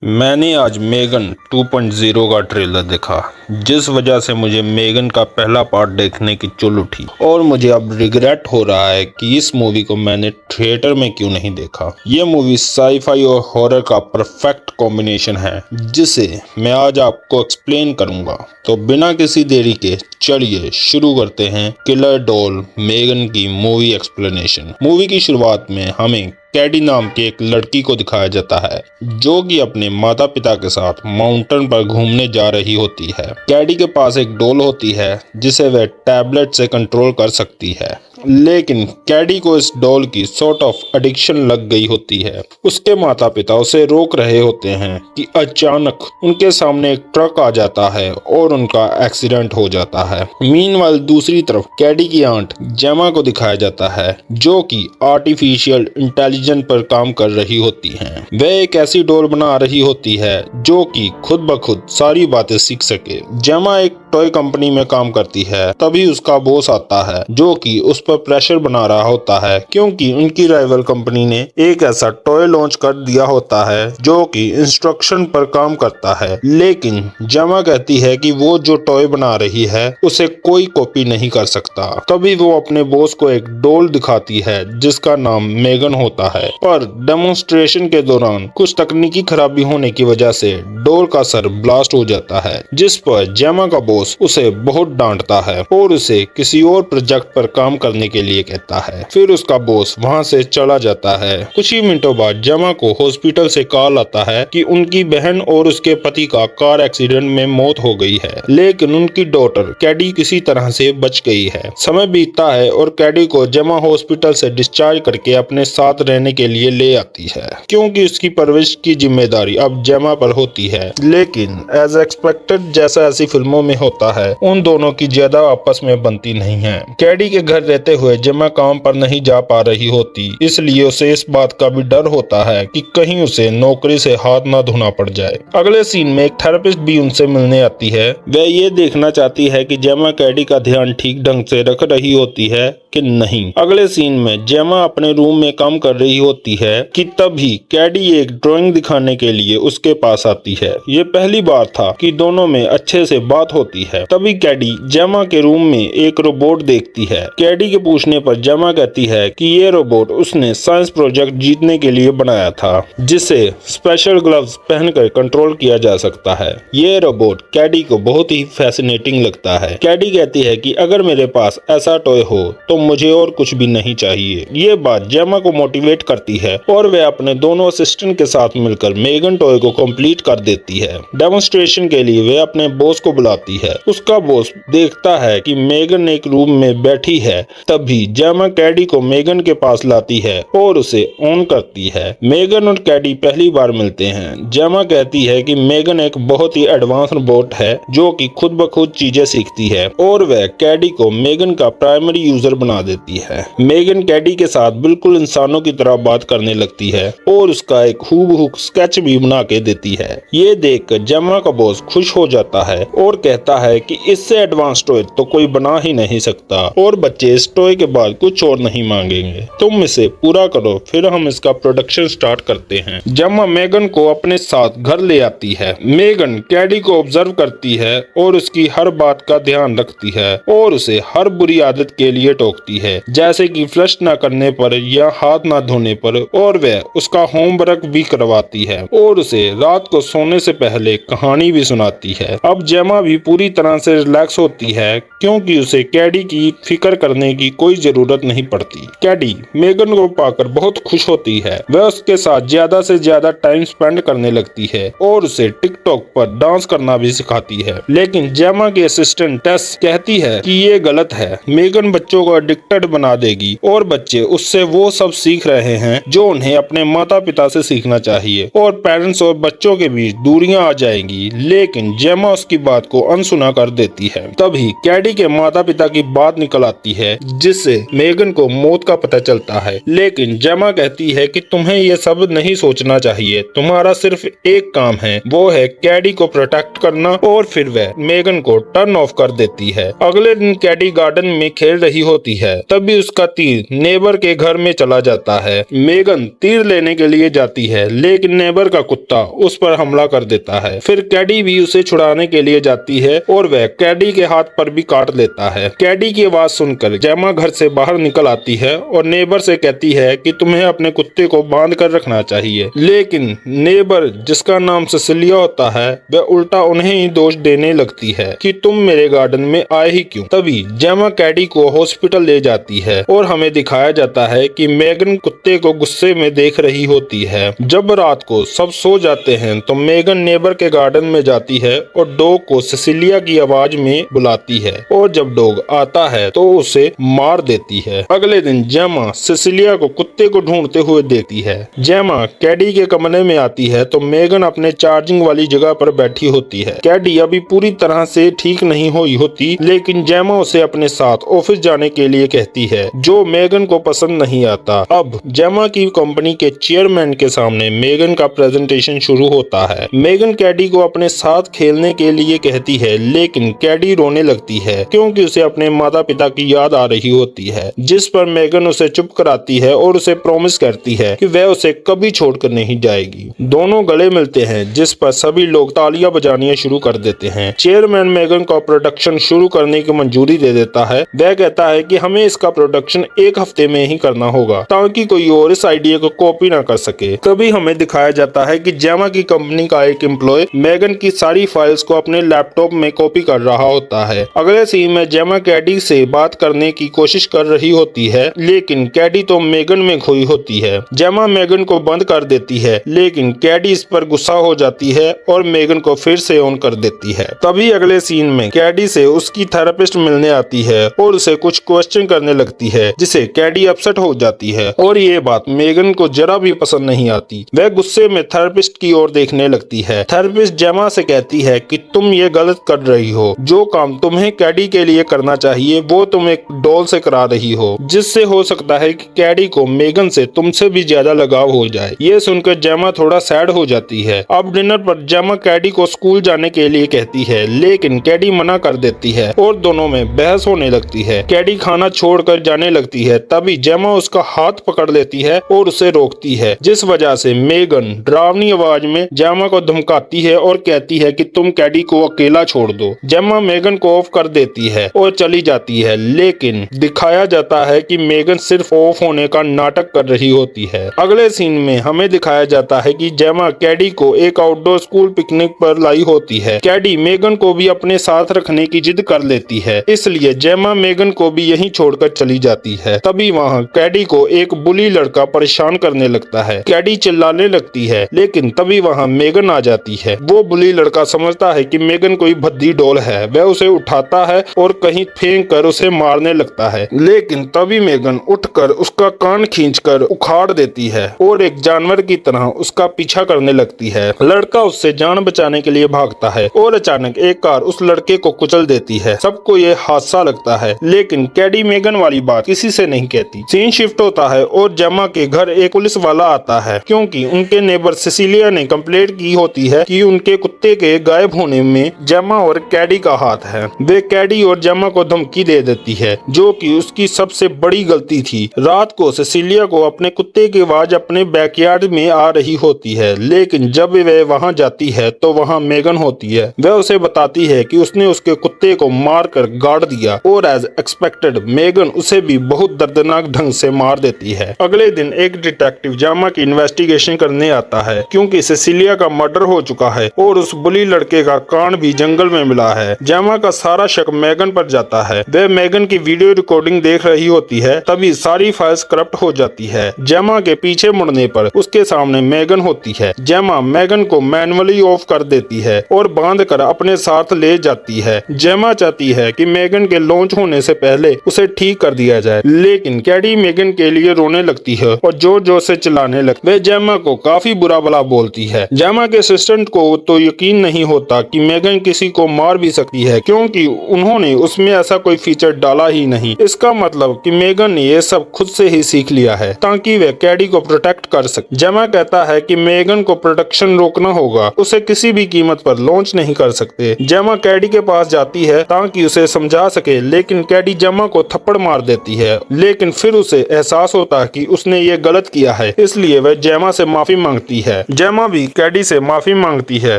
मैंने आज मेगन 2.0 का ट्रेलर देखा, जिस वजह से मुझे मेगन का पहला पार्ट देखने की चुल उठी और मुझे अब रिग्रेट हो रहा है कि इस मूवी को मैंने थिएटर में क्यों नहीं देखा। ये मूवी साईफाई और हॉरर का परफेक्ट कॉम्बिनेशन है, जिसे मैं आज आपको एक्सप्लेन करूंगा। तो बिना किसी देरी के चलिए शुरू करते हैं किलर डॉल मेगन की मूवी एक्सप्लेनेशन। मूवी की शुरुआत में हमें कैडी नाम की एक लड़की को दिखाया जाता है, जो कि अपने माता पिता के साथ माउंटेन पर घूमने जा रही होती है। कैडी के पास एक डॉल होती है जिसे वह टैबलेट से कंट्रोल कर सकती है, लेकिन कैडी को इस डॉल की सॉर्ट ऑफ एडिक्शन लग गई होती है। उसके माता पिता उसे रोक रहे होते हैं कि अचानक उनके सामने एक ट्रक आ जाता है और उनका एक्सीडेंट हो जाता है। मीनवाइल दूसरी तरफ कैडी की आंट जेमा को दिखाया जाता है, जो कि आर्टिफिशियल इंटेलिजेंस पर काम कर रही होती हैं। वह एक ऐसी डॉल बना रही होती है जो कि खुद ब खुद सारी बातें सीख सके। जेमा एक टॉय कंपनी में काम करती है, तभी उसका बॉस आता है जो कि उस पर प्रेशर बना रहा होता है, क्योंकि उनकी राइवल कंपनी ने एक ऐसा टॉय लॉन्च कर दिया होता है जो कि इंस्ट्रक्शन पर काम करता है। लेकिन जेमा कहती है कि वो जो टॉय बना रही है उसे कोई कॉपी नहीं कर सकता। तभी वो अपने बॉस को एक डॉल दिखाती है जिसका नाम मेगन होता है, पर डेमोन्स्ट्रेशन के दौरान कुछ तकनीकी खराबी होने की वजह से डॉल का सर ब्लास्ट हो जाता है, जिस पर जेमा का बॉस उसे बहुत डांटता है और उसे किसी और प्रोजेक्ट पर काम करने के लिए कहता है। फिर उसका बॉस वहां से चला जाता है। कुछ ही मिनटों बाद जेमा को हॉस्पिटल से कॉल आता है कि उनकी बहन और उसके पति का कार एक्सीडेंट में मौत हो गई है, लेकिन उनकी डॉटर कैडी किसी तरह से बच गई है। समय बीतता है और कैडी को जेमा हॉस्पिटल से डिस्चार्ज करके अपने साथ रहने के लिए ले आती है, क्योंकि उसकी परवरिश की जिम्मेदारी अब जेमा पर होती है। लेकिन एज एक्सपेक्टेड, जैसा ऐसी फिल्मों में होता है, उन दोनों की ज्यादा आपस में बनती नहीं है। कैडी के घर रहते हुए जेमा काम पर नहीं जा पा रही होती, इसलिए उसे इस बात का भी डर होता है कि कहीं उसे नौकरी से हाथ ना धोना पड़ जाए। अगले सीन में एक थेरेपिस्ट भी उनसे मिलने आती है। वह ये देखना चाहती है कि जेमा कैडी का ध्यान ठीक ढंग से रख रही होती है कि नहीं। अगले सीन में जेमा अपने रूम में काम कर रही होती है कि तभी कैडी एक ड्राइंग दिखाने के लिए उसके पास आती है। ये पहली बार था कि दोनों में अच्छे से बात होती है। तभी कैडी जेमा के रूम में एक रोबोट देखती है। कैडी के पूछने पर जेमा कहती है कि ये रोबोट उसने साइंस प्रोजेक्ट जीतने के लिए बनाया था, जिसे स्पेशल ग्लव्स पहनकर कंट्रोल किया जा सकता है। ये रोबोट कैडी को बहुत ही फैसिनेटिंग लगता है। कैडी कहती है कि अगर मेरे पास ऐसा टॉय हो तो मुझे और कुछ भी नहीं चाहिए। ये बात जेमा को मोटिवेट करती है और वह अपने दोनों असिस्टेंट के साथ मिलकर मेगन टॉय को कंप्लीट कर देती है। डेमोन्स्ट्रेशन के लिए वे अपने बॉस को बुलाती है। उसका बॉस देखता है कि मेगन एक रूम में बैठी है। तभी जेमा कैडी को मेगन के पास लाती है और उसे ऑन करती है। मेगन और कैडी पहली बार मिलते हैं। जेमा कहती है कि मेगन एक बहुत ही एडवांस रोबोट है जो कि खुद ब खुद चीजें सीखती है, और वह कैडी को मेगन का प्राइमरी यूजर बना देती है। मेगन कैडी के साथ बिल्कुल इंसानों की तरह बात करने लगती है और उसका एक हूबहू स्केच भी बना के देती है। ये देखकर जेमा का बॉस खुश हो जाता है और कहता है कि इससे एडवांस टॉय तो कोई बना ही नहीं सकता, और बच्चे इस टॉय के बाद कुछ और नहीं मांगेंगे। तुम इसे पूरा करो, फिर हम इसका प्रोडक्शन स्टार्ट करते हैं। जेमा मेगन को अपने साथ घर ले आती है। मेगन कैडी को ऑब्जर्व करती है और उसकी हर बात का ध्यान रखती है और उसे हर बुरी आदत के लिए टोकती है, जैसे कि फ्लश न करने पर या हाथ न धोने पर, और वह उसका होमवर्क भी करवाती है और उसे रात को सोने से पहले कहानी भी सुनाती है। अब जेमा भी पूरी तरह से रिलैक्स होती है, क्योंकि उसे कैडी की फिक्र करने की कोई जरूरत नहीं पड़ती। कैडी मेगन को पाकर बहुत खुश होती है। वह उसके साथ ज्यादा से ज्यादा टाइम स्पेंड करने लगती है और उसे टिकटॉक पर डांस करना भी सिखाती है। लेकिन जेमा की असिस्टेंट टेस कहती है कि ये गलत है। मेगन बच्चों को एडिक्टेड बना देगी और बच्चे उससे वो सब सीख रहे हैं जो उन्हें अपने माता पिता से सीखना चाहिए, और पेरेंट्स और बच्चों के बीच दूरियां आ जाएंगी। लेकिन जेमा उसकी बात को अनसुना सुना कर देती है। तभी कैडी के माता पिता की बात निकल आती है, जिससे मेगन को मौत का पता चलता है। लेकिन जेमा कहती है कि तुम्हें ये सब नहीं सोचना चाहिए, तुम्हारा सिर्फ एक काम है, वो है कैडी को प्रोटेक्ट करना। और फिर वह मेगन को टर्न ऑफ कर देती है। अगले दिन कैडी गार्डन में खेल रही होती है, तभी उसका तीर नेबर के घर में चला जाता है। मेगन तीर लेने के लिए जाती है, लेकिन नेबर का कुत्ता उस पर हमला कर देता है। फिर कैडी भी उसे छुड़ाने के लिए जाती है और वह कैडी के हाथ पर भी काट लेता है। कैडी की आवाज सुनकर जेमा घर से बाहर निकल आती है और नेबर से कहती है कि तुम्हें अपने कुत्ते को बांध कर रखना चाहिए। लेकिन नेबर, जिसका नाम सिसिलिया होता है, वह उल्टा उन्हें ही दोष देने लगती है कि तुम मेरे गार्डन में आए ही क्यों। तभी जेमा कैडी को हॉस्पिटल ले जाती है और हमें दिखाया जाता है कि मेगन कुत्ते को गुस्से में देख रही होती है। जब रात को सब सो जाते हैं तो मेगन नेबर के गार्डन में जाती है और डॉग को सिसिलिया की आवाज में बुलाती है, और जब डॉग आता है तो उसे मार देती है। अगले दिन जेमा सिसिलिया को कुत्ते को ढूंढते हुए देखती है। जेमा कैडी के कमरे में आती है तो मेगन अपने चार्जिंग वाली जगह पर बैठी होती है। कैडी अभी पूरी तरह से ठीक नहीं हुई होती, लेकिन जेमा उसे अपने साथ ऑफिस जाने के लिए कहती है, जो मेगन को पसंद नहीं आता। अब जेमा की कंपनी के चेयरमैन के सामने मेगन का प्रेजेंटेशन शुरू होता है। मेगन कैडी को अपने साथ खेलने के लिए कहती है, लेकिन कैडी रोने लगती है क्योंकि उसे अपने माता पिता की याद आ रही होती है, जिस पर मेगन उसे चुप कराती है और उसे प्रॉमिस करती है कि वह उसे कभी छोड़कर नहीं जाएगी। दोनों गले मिलते हैं, जिस पर सभी लोग तालियां बजानियां शुरू कर देते हैं। चेयरमैन मेगन को प्रोडक्शन शुरू करने की मंजूरी दे देता है। वह कहता है कि हमें इसका प्रोडक्शन 1 हफ्ते में ही करना होगा, ताकि कोई और इस आइडिया को कॉपी ना कर सके। तभी हमें दिखाया जाता है कि जेमा की कंपनी का एक एम्प्लॉय मेगन की सारी फाइल्स को अपने लैपटॉप में कॉपी कर रहा होता है। अगले सीन में जेमा कैडी से बात करने की कोशिश कर रही होती है, लेकिन कैडी तो मेगन में खोई होती है। जेमा मेगन को बंद कर देती है, लेकिन कैडी इस पर गुस्सा हो जाती है और मेगन को फिर से ऑन कर देती है। तभी अगले सीन में कैडी से उसकी थेरेपिस्ट मिलने आती है और उसे कुछ क्वेश्चन करने लगती है, जिसे कैडी अपसेट हो जाती है और ये बात मेगन को जरा भी पसंद नहीं आती। वह गुस्से में थेरेपिस्ट की ओर देखने लगती है। थेरेपिस्ट जेमा से कहती है कि तुम ये गलत कर रही हो, जो काम तुम्हें कैडी के लिए करना चाहिए वो तुम एक डॉल से करा रही हो, जिससे हो सकता है कि कैडी को मेगन से तुमसे भी ज्यादा लगाव हो जाए। ये सुनकर जेमा थोड़ा सैड हो जाती है। अब डिनर पर जेमा कैडी को स्कूल जाने के लिए कहती है, लेकिन कैडी मना कर देती है और दोनों में बहस होने लगती है। कैडी खाना छोड़कर जाने लगती है, तभी जेमा उसका हाथ पकड़ लेती है और उसे रोकती है, जिस वजह से मेगन डरावनी आवाज में जेमा को धमकाती है और कहती है कि तुम कैडी को अकेला छोड़ दो। जेमा मेगन को ऑफ कर देती है और चली जाती है, लेकिन दिखाया जाता है कि मेगन सिर्फ ऑफ होने का नाटक कर रही होती है। अगले सीन में हमें दिखाया जाता है कि जेमा कैडी को एक आउटडोर स्कूल पिकनिक पर लाई होती है। कैडी मेगन को भी अपने साथ रखने की जिद कर लेती है, इसलिए जेमा मेगन को भी यहीं छोड़कर चली जाती है। तभी वहाँ कैडी को एक बुली लड़का परेशान करने लगता है। कैडी चिल्लाने लगती है, लेकिन तभी वहाँ मेगन आ जाती है। वो बुली लड़का समझता है कि मेगन कोई भद्दी डॉल है। वह उसे उठाता है और कहीं फेंक कर उसे मारने लगता है, लेकिन तभी मेगन उठकर उसका कान खींचकर उखाड़ देती है और एक जानवर की तरह उसका पीछा करने लगती है। लड़का उससे जान बचाने के लिए भागता है और अचानक एक कार उस लड़के को कुचल देती है। सबको ये हादसा लगता है, लेकिन कैडी मेगन वाली बात किसी से नहीं कहती। सीन शिफ्ट होता है और जेमा के घर एक पुलिस वाला आता है, क्योंकि उनके नेबर सिसिलिया ने कंप्लेंट की होती है कि उनके कुत्ते के गायब होने में जेमा और कैडी का हाथ है। वे कैडी और जेमा को धमकी दे देती है, जो कि उसकी सबसे बड़ी गलती थी। रात को सिसिलिया को अपने कुत्ते की आवाज अपने बैकयार्ड में आ रही होती है, लेकिन जब वह वहां जाती है तो वहां मेगन होती है। वह उसे बताती है कि उसने उसके कुत्ते को मारकर गाड़ दिया और एज एक्सपेक्टेड मेगन उसे भी बहुत दर्दनाक ढंग से मार देती है। अगले दिन एक डिटेक्टिव जेमा की इन्वेस्टिगेशन करने आता है, क्योंकि सिसिलिया का मर्डर हो चुका है और उस बुली लड़के का कान भी जंगल में मिला है। जेमा का सारा शक मेगन पर जाता है। वह मेगन की वीडियो रिकॉर्डिंग देख रही होती है, तभी सारी फाइल्स करप्ट हो जाती है। जेमा के पीछे मुड़ने पर उसके सामने मेगन होती है। जेमा मेगन को मैनुअली ऑफ कर देती है और बांधकर अपने साथ ले जाती है। जेमा चाहती है कि मेगन के लॉन्च होने से पहले उसे ठीक कर दिया जाए, लेकिन कैडी मेगन के लिए रोने लगती है और जोर जोर से चिल्लाने लगती है। वह जेमा को काफी बुरा भला बोलती है। जेमा के असिस्टेंट को तो यकीन नहीं होता कि मेगन किसी को को मार भी सकती है, क्योंकि उन्होंने उसमें ऐसा कोई फीचर डाला ही नहीं। इसका मतलब कि मेगन ने ये सब खुद से ही सीख लिया है ताकि वह कैडी को प्रोटेक्ट कर सके। जेमा कहता है कि मेगन को प्रोटेक्शन रोकना होगा, उसे किसी भी कीमत पर लॉन्च नहीं कर सकते। जेमा कैडी के पास जाती है ताकि उसे समझा सके, लेकिन कैडी जेमा को थप्पड़ मार देती है। लेकिन फिर उसे एहसास होता है कि उसने ये गलत किया है, इसलिए वह जेमा से माफी मांगती है। जेमा भी कैडी से माफी मांगती है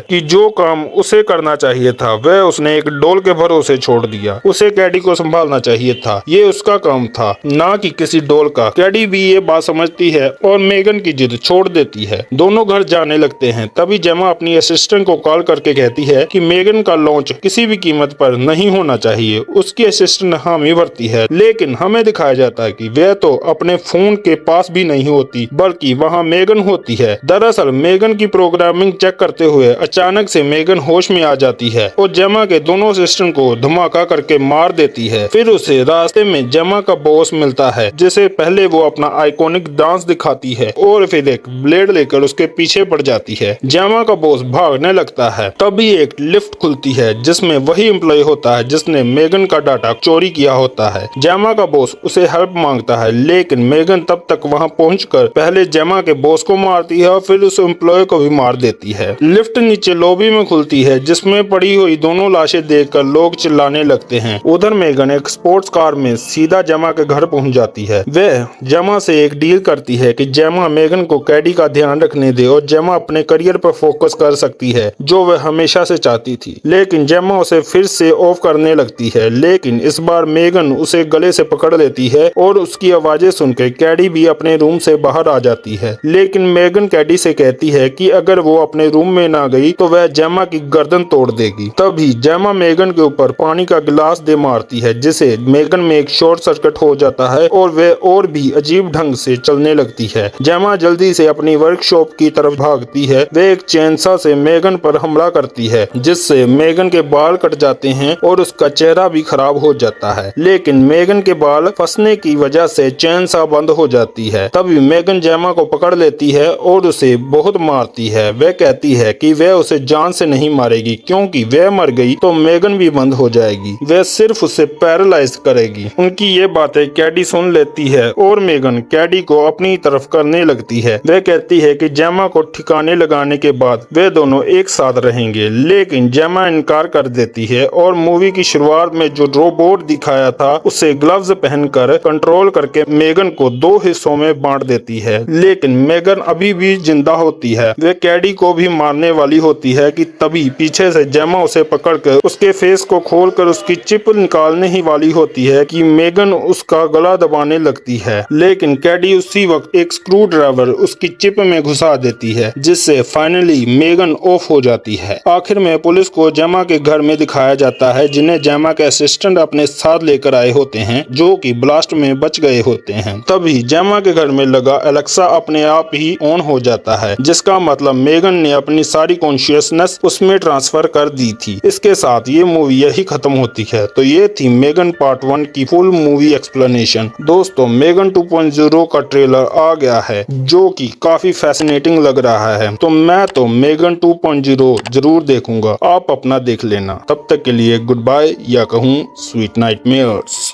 कि जो काम उसे करना चाहिए था वह उसने एक डॉल के भरोसे छोड़ दिया। उसे कैडी को संभालना चाहिए था, ये उसका काम था, ना कि किसी डॉल का। कैडी भी ये बात समझती है और मेगन की जिद छोड़ देती है। दोनों घर जाने लगते हैं। तभी जेमा अपनी असिस्टेंट को कॉल करके कहती है कि मेगन का लॉन्च किसी भी कीमत पर नहीं होना चाहिए। उसकी असिस्टेंट हामी भरती है, लेकिन हमें दिखाया जाता है कि वह तो अपने फोन के पास भी नहीं होती, बल्कि वहाँ मेगन होती है। दरअसल मेगन की प्रोग्रामिंग चेक करते हुए अचानक से मेगन होश में आ जाती है और जेमा के दोनों असिस्टेंट को धमाका करके मार देती है। फिर उसे रास्ते में जेमा का बॉस मिलता है, जिसे पहले वो अपना आइकॉनिक डांस दिखाती है और फिर एक ब्लेड लेकर उसके पीछे पड़ जाती है। जेमा का बॉस भागने लगता है। तभी एक लिफ्ट खुलती है जिसमें वही एम्प्लॉय होता है जिसने मेगन का डाटा चोरी किया होता है। जेमा का बॉस उसे हेल्प मांगता है, लेकिन मेगन तब तक वहां पहुंचकर पहले जेमा के बॉस को मारती है और फिर उस एम्प्लॉय को भी मार देती है। लिफ्ट नीचे लॉबी में खुलती है जिसमें पड़ी हुई दोनों लाशें देखकर लोग चिल्लाने लगते हैं। उधर मेगन एक स्पोर्ट्स कार में सीधा जेमा के घर पहुंच जाती है। वह जेमा से एक डील करती है कि जेमा मेगन को कैडी का ध्यान रखने दे और जेमा अपने करियर पर फोकस कर सकती है, जो वह हमेशा से चाहती थी। लेकिन जेमा उसे फिर से ऑफ करने लगती है, लेकिन इस बार मेगन उसे गले से पकड़ लेती है और उसकी आवाजें सुनकर कैडी भी अपने रूम से बाहर आ जाती है। लेकिन मेगन कैडी से कहती है कि अगर वो अपने रूम में ना गई तो वह जेमा की गर्दन तोड़ देगी। तभी जेमा मेगन के ऊपर पानी का गिलास दे मारती है, जिसे मेगन में एक शॉर्ट सर्किट हो जाता है और वह और भी अजीब ढंग से चलने लगती है। जेमा जल्दी से अपनी वर्कशॉप की तरफ भागती है। वह एक चेनसा से मेगन पर हमला करती है, जिससे मेगन के बाल कट जाते हैं और उसका चेहरा भी खराब हो जाता है। लेकिन मेगन के बाल फंसने की वजह से चेनसा बंद हो जाती है। तभी मेगन जेमा को पकड़ लेती है और उसे बहुत मारती है। वह कहती है कि वह उसे जान से नहीं मारेगी, क्योंकि वह मर गई तो मेगन भी बंद हो जाएगी, वह सिर्फ उसे पैरालाइज करेगी। उनकी ये बातें कैडी सुन लेती है और मेगन कैडी को अपनी तरफ करने लगती है। वह कहती है कि जेमा को ठिकाने लगाने के बाद वे दोनों एक साथ रहेंगे, लेकिन जेमा इनकार कर देती है और मूवी की शुरुआत में जो रोबोट दिखाया था उसे ग्लव्स पहनकर कंट्रोल करके मेगन को दो हिस्सों में बांट देती है। लेकिन मेगन अभी भी जिंदा होती है। वह कैडी को भी मारने वाली होती है कि तभी पीछे से जेमा उसे पकड़कर उसके फेस को खोलकर उसकी चिप निकालने ही वाली होती है कि मेगन उसका गला दबाने लगती है। लेकिन कैडी उसी वक्त एक स्क्रू ड्राइवर उसकी चिप में घुसा देती है, जिससे फाइनली मेगन ऑफ हो जाती है। आखिर में पुलिस को जेमा के घर में दिखाया जाता है, जिन्हें जेमा के असिस्टेंट अपने साथ लेकर आए होते हैं, जो कि ब्लास्ट में बच गए होते हैं। तभी जेमा के घर में लगा एलेक्सा अपने आप ही ऑन हो जाता है, जिसका मतलब मेगन ने अपनी सारी कॉन्शियसनेस उसमें ट्रांसफर कर दी थी। इसके साथ ये मूवी यही खत्म होती है। तो ये थी मेगन पार्ट 1 की फुल मूवी एक्सप्लेनेशन। दोस्तों, मेगन 2.0 का ट्रेलर आ गया है, जो कि काफी फैसिनेटिंग लग रहा है। तो मैं तो मेगन 2.0 जरूर देखूंगा। आप अपना देख लेना। तब तक के लिए गुड बाय, या कहूँ स्वीट नाइटमेयर्स।